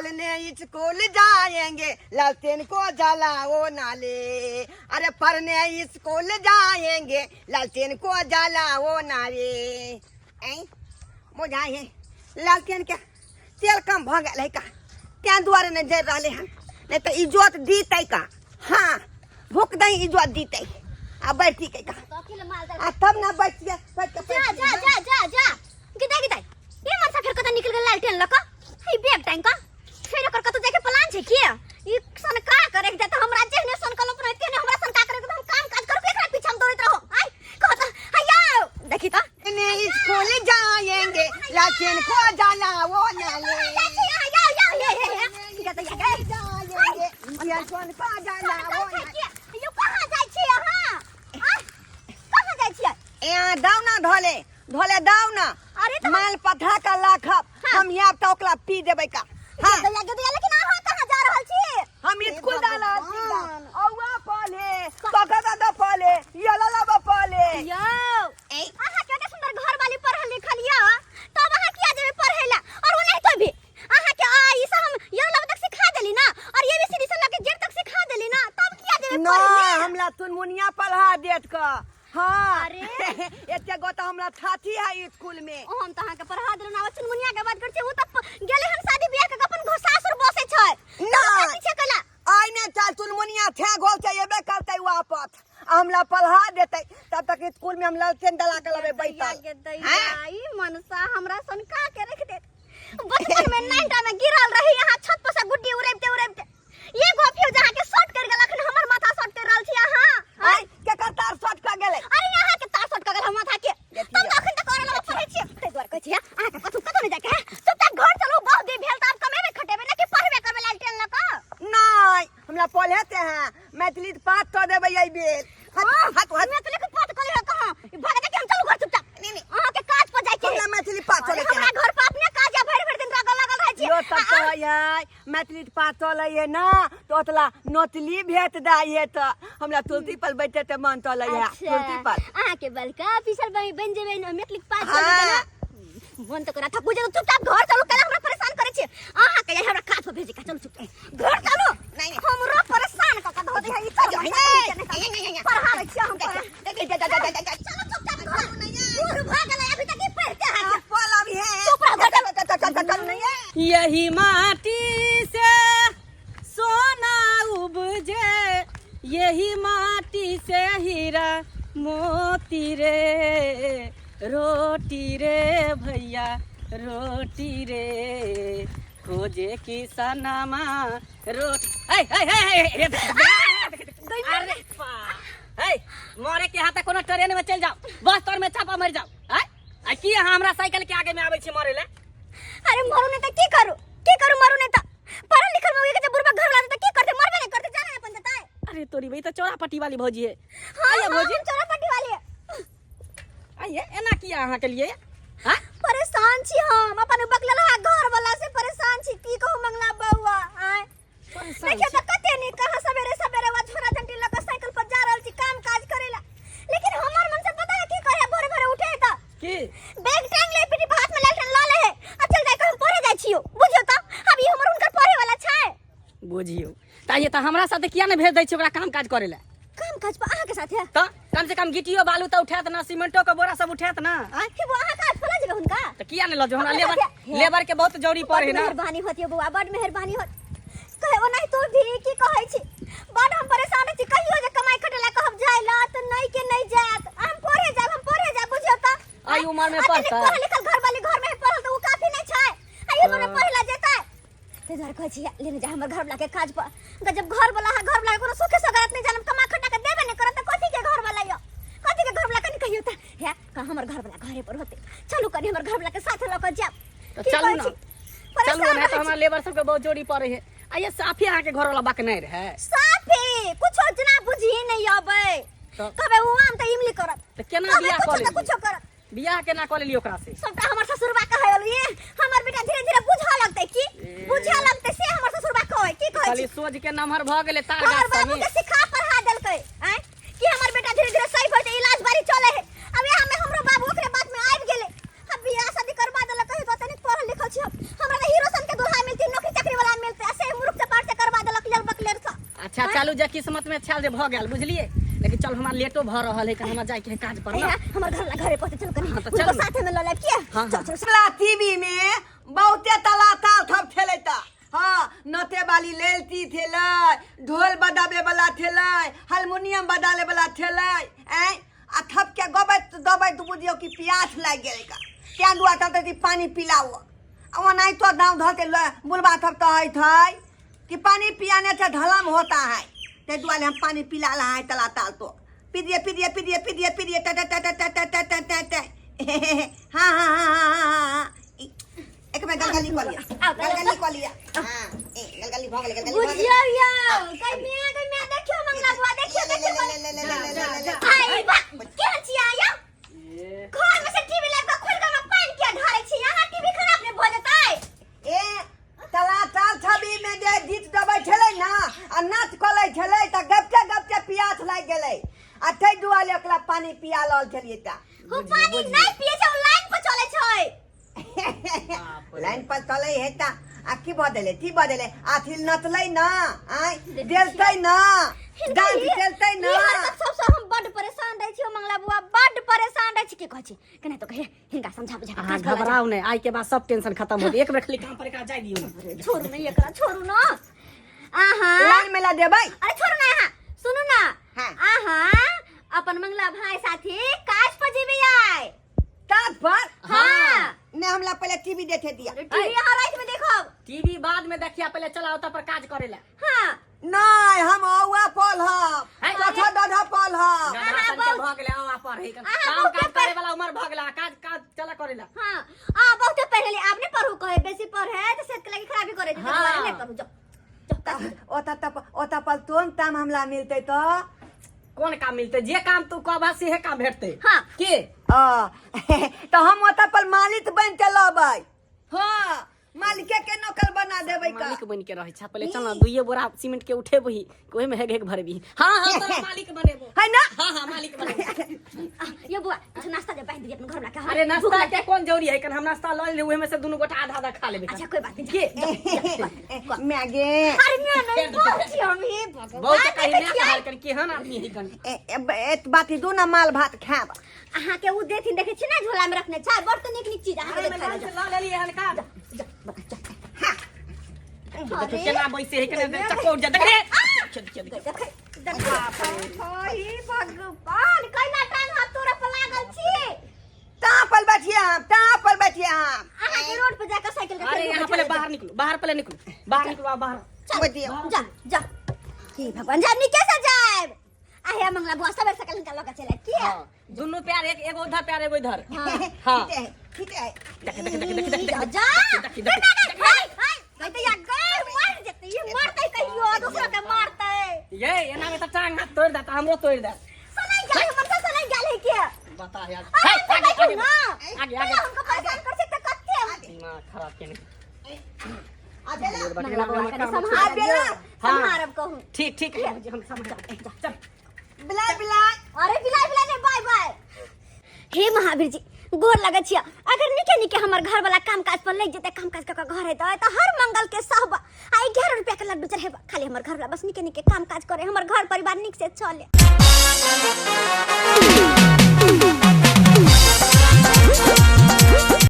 पढ़ने स्कूल जाएंगे लालटेन को जलाओ नाले। अरे पढ़ने स्कूल जाएंगे लालटेन को जलाओ नाले। बुझाए लालटेन के तेल कम भ गए का त्या द्वारे न जर रहे हैं नहीं तो इज्जत दीते का। हाँ भूख दही इज्जत दीते अब बैठी के का तब ना बैठ गया जा जा जा जा जा किता किता ये मार फिर कत निकल गए लालटेन लका ई बैग टाइम का फिर कर कत जाके प्लान छे के ई सन का करे जाता हमरा जे ने सन कल्पना के ने हमरा सन का करे हम काम काज कर एकरा पीछे हम दौड़त रहो आई कहता हया देखी तो ने स्कूल जाएंगे लालटेन को जलाओ नाले। हया ये कहता या गए जाएंगे लालटेन को जलाओ नाले। यो कहां जाय छी हां कहां जाय छी यहाँ दावना धोले धोले दावना अरे तो माल पथा का लाखब हम यहाँ टोकला पी देबे का। हाँ लेकिन आहा कहां जा रहल छी हम स्कूल डाला औवा पले पकड़ा द पले यला ब पले यो आहा केते सुंदर घर वाली पढ़ल लिखल या तब आहा किया जेबे पढ़ेला और वो नहीं तो भी आहा के ई सब हम ये लब तक सिखा देली ना और ये भी सीधी से लगे जेड तक सिखा देली ना तब किया जेबे ना पढ़े हमला तुनमुनिया पढ़ा देत का। हाँ अरे एते गो तो हमरा थाथी है स्कूल में हम त आहा के पढ़ा देलो ना चुनमुनिया के बात कर छी वो त गेले हम शादी बियाह के अपन घोसासुर बसे छै ना पीछे कला आई ने चल तुनमुनिया थे घोल के एबे करते वापस हमला पढ़ा देते तब तक स्कूल में हम लालटेन डला के लबे बैठल। ई मनसा हमरा सन का के रख दे बचपन में नाइंटा में गिरल रही यहाँ छत पर से गुड्डी उड़ैबते ये गोफियो जहां के शॉट कर गेल अखन हमर माथा शॉट कर रहल छी अहाँ आई के तार शॉट का गेले अरे यहाँ के तार शॉट कर गेल हम माथा के तुम तो अखन तक करल में पढ़ै छी ते द्वार कहै छी अहाँ के कथु कतो नहीं जाके चुपचाप घर चलो बहुत दिन भेल त आप कमेबे खटेबे ना कि पढ़बे करबे लालटेन लका नहीं हमरा पढ़ेते हैं मैथिली पाठ तो देबे आई बेल हाथ मैथिली के पाठ कर ले कहां भाग जा के हम चलू घर चुपचाप नहीं अहाँ के काज पर जाय के हमरा मैथिली पाठ चले हमरा घर पर अपने काज भर दिन लागल रहै छी यो तब तो है मैथिली पाठ चले है ना तो ओतला नोतली भेट दाई है तो हमरा तुलसी पर बैठे ते मन चले है तुलसी पर अहाँ के बलका ऑफिसर बन जेबे मैथिली पाठ चले ना मन तो करा था बुझे चुपचाप घर चलो कला हमरा परेशान करे छी अहाँ के हमरा काज पर भेजे का चलो चुपचाप घर चलो नहीं हमरा परेशान क धो दे ई चल पढ़ावे छी हम चलो चुपचाप घर दूर भाग गए अभी तक पढ़ते हैं पला भी है चुप रहो नहीं है। यही माटी से सोना उपजे यही माटी से हीरा मोती रे रोटी रे भैया रोटी रे खोजे किसनमा रोटी अरे मोरे के हाथ कोनो ट्रेन में चल जाओ बस तोर में छापा मर जाओ आ की अहाँ हमरा साइकिल के आगे में आबै छी मारे ले। अरे मरू ने त की करू मरू ने त पढ़ल लिखल में के बुरबा घर लाते त की करते मरबे नहीं करते जाने अपन जताए। अरे तोरी भाई तो चौरापट्टी वाली भौजी है। हां भौजी चौरापट्टी वाली है। आइए एना किया अहाँ के लिए हां परेशान छी हम अपन बकला रहा घर वाला से परेशान छी की कहू मंगला बउआ आय देखिए त कते नहीं कहां सवेरे सवेरे वा छोरा जंटी लग साइकिल पर जा रहल छी काम काज करेला लेकिन हमर मन से पता है की करे भोरे भोरे उठे त की बैग टांग ले पीठी हाथ में लालटेन ला ले है आ चल जाय के हम पढ़े जाय छियो बुझियो त अब ई हमर उनकर पढ़े वाला छै बुझियो ताये त हमरा साथे किया ने भेज दै छी ओकरा काम काज करे ले काम काज पर अहाँ के साथ है त कम से कम गिट्टियो बालू त उठात ना सीमेंटो के बोरा सब उठात ना कि वो अहाँ का फला जगह हुनका त किया ने लजो हमरा लेबर के बहुत जरूरी पड़े ना मेहरबानी होती बुआ बड़ मेहरबानी होत कहे वो नहीं तो भी की कहै छी बड़ हम परेशान छी कहियो जे कमाई खटेला कहब जायला त नहीं के नहीं जात हम पढ़े जाब बुझियो त आई उम्र में पढ़ता पढ़ लिखल घर वाली घर में पढ़ल त उ काफी नहीं छै आई उम्र में पढ़ला जेता ते जर कहै छी लेने जा हमर घर वाला के काज पर जब घर वाला कोनो सुखे सगात नहीं जानम कमा खटा के देबे नहीं करत कथि के घर वाला यो कथि के घर वाला कनि कहियो त है का हमर घर वाला घरे पर होते चलू कनि हमर घर वाला के साथ ल क जाब तो चलू ना चलू ना तो हमरा लेबर सब के बहुत जोड़ी पड़े है आइए साफी आके घर वाला बाक नहीं रहे साफी कुछ जना बुझी नहीं आबे कबे उ आम त इमली करत त केना बियाह कर ले कुछ करत बियाह केना कर लेली ओकरा से सबटा हमर ससुरबा कहल ये हमर बेटा धीरे धीरे बुझा लगते की बुझा लगते से हमर ससुरबा कहै की कहै खाली सोच के नमहर भ गेले तार और गाछ बाबू के सिखा पढ़ा देलकै हैं कि हमर बेटा धीरे धीरे सही होते इलाज बारी चले है अब यहाँ में हमरो बाबू ओकरे बात में आबि गेले अब बियाह शादी करबा देलक कहि तो तनिक पढ़ल लिखल छी हमरा हीरो सन के दुल्हा मिलती नौकरी चाकरी वाला चलू जे किस्मत में छल जे भ गेल बुझलिए लेकिन चल हमरा लेटो भ रहल है कि हमरा जाय के काज पर ना हमर घरे पहुंचे चल कनी हाँ, तो उनको चल। साथे में ल ले के हाँ, चल चल पिछला टीवी में बहुते तलाता थप खेलता हाँ नते वाली लेलती थेलै ढोल बजाबे वाला थेलै हारमोनियम बजाले वाला थेलै आ थप के गबैत दबैत बुझियो कि प्यास लाग गेल का क्या दुआ तब पानी पिलाओ अब नहीं तो दाँव धरते बुलबा थप कहत है कि पानी पियाने से ढलम होता है ते दुआरे हम पानी पिला रहा है तला ताल तो पीदिए पीदिए पीदिए पीदिए पीदिए हाँ हाँ हाँ हाँ एक में गलगली कर लिया गलगली कर लिया हाँ गलगली भाग ले गलगली बुझियो या कई में देखियो मंगला बुआ देखियो हाय बा के छिया या घर में से टीवी लाइव का खोल के पानी के ढाले छी यहां टीवी खराब ने भ जतै ए तला ताल छवि में जे गीत दबै छलै ना आ नाच कलै छलै त गपके प्यास लाग गेलै आ तै दुआरे ओकरा पानी पिया लल छलियै त हो पानी नहीं पिए छै लाइन पर चले छै लाइन पर चलै है त आ की बदले आथिल नचलै ना आय देलतै ना डांस चलतै ना सबसे हम बड़ परेशान रह छी मंगला बुआ बड़ परेशान रह छी की कहै छी कने तो कहे हिनका समझा बुझा हां घबराओ नहीं आई के बाद सब टेंशन खत्म हो एक बेर खाली काम पर एकरा जाय दियो छोड़ू नहीं एकरा छोड़ू ना आहा लाइन में ला देबै अरे छोड़ू ना यहाँ सुनू ना हाँ। आहा अपन मंगला भाई साथी काश पर जीबी आय ताज पर हां ने हमला पहले टीवी देखे दिया टीवी यहाँ रात में देखो टीवी बाद में देखिया पहले चलाओ त पर काज करेला हां नहीं हम औवा पल हम है, चौथा दधा पल हम गदरासन के भ गेले आ पर है काम काज करे वाला उम्र भ गेला काज चला करेला हां आ बहुत पहले आपने पढ़ू कहे बेसी पढ़ है तो सेहत के लिए खराबी करे तो हाँ। नहीं करू जाओ ओता पर तोन ताम हमला मिलते तो कौन काम मिलते जे काम तू कहबा से काम भेटते हाँ। के तो हम ओता पर मालिक बन के लबै हाँ मालिके के नौकर बना देबै का मालिक बन के रहे छ पहले चल ना दुइये बोरा सीमेंट के उठेबही ओहि में हेग भरबी हां हां तोरा मालिक बनेबो है ना हां हां मालिक बनेबो ये बुआ कुछ नाश्ता दे बांध दिए अपन घर में का अरे नाश्ता के कौन जरूरी है कन हम नाश्ता ल ले ओहि में से दोनों गोटा आधा आधा खा लेबे अच्छा कोई बात नहीं के मैगे अरे मैं नहीं बोलती हम ये बहुत कहीं ना कहल कन केहन आदमी है कन एक बाती दो ना माल भात खाब अहाँ के उ देथिन देखे छी ना झोला में रखने छै बड़ तो निक चीज अहाँ अरे के मैं खा ला ले लिए हल्का अरे देखो केना बैसे है केना चकोर जा देख रे देख हाय भगवान कइला टाइम हाथ तोरा पर लागल छी ता पर बैठिए हम अहाँ के रोड पे जाकर साइकिल का अरे यहाँ पहले बाहर निकलो बाहर निकलो बाहर बैठिए जा जा की भगवान जानी कैसे जाए आहे मंगला बुआ सब साइकिल निकाल के चले की हां दोनों पैर एक एगो उधर पैर एगो इधर हां ठीक है देख जा हाय कहते या गए मर जते ये मारते कहियो दूसरा के मारते ये एना में त टांग हाथ तोड़ देता हमरो तोड़ दे सनै गाली हमर सनै गाली के बता यार आगे आगे हमको परेशान कर सकते कत्ते दिमाग खराब केने संहारब कहूं ठीक है हम समझ चल बिलाय अरे बिलाय ने बाय बाय हे महावीर जी गोर लगे छिया अगर निके हमर घर वाला काम काज पर लग जेते काम काज का घर है तो हर मंगल के सहबा आई 11 रुपया के लड्डू चढ़ेबा खाली हमर घर वाला बस निके काम काज करे हमर घर परिवार निक से चले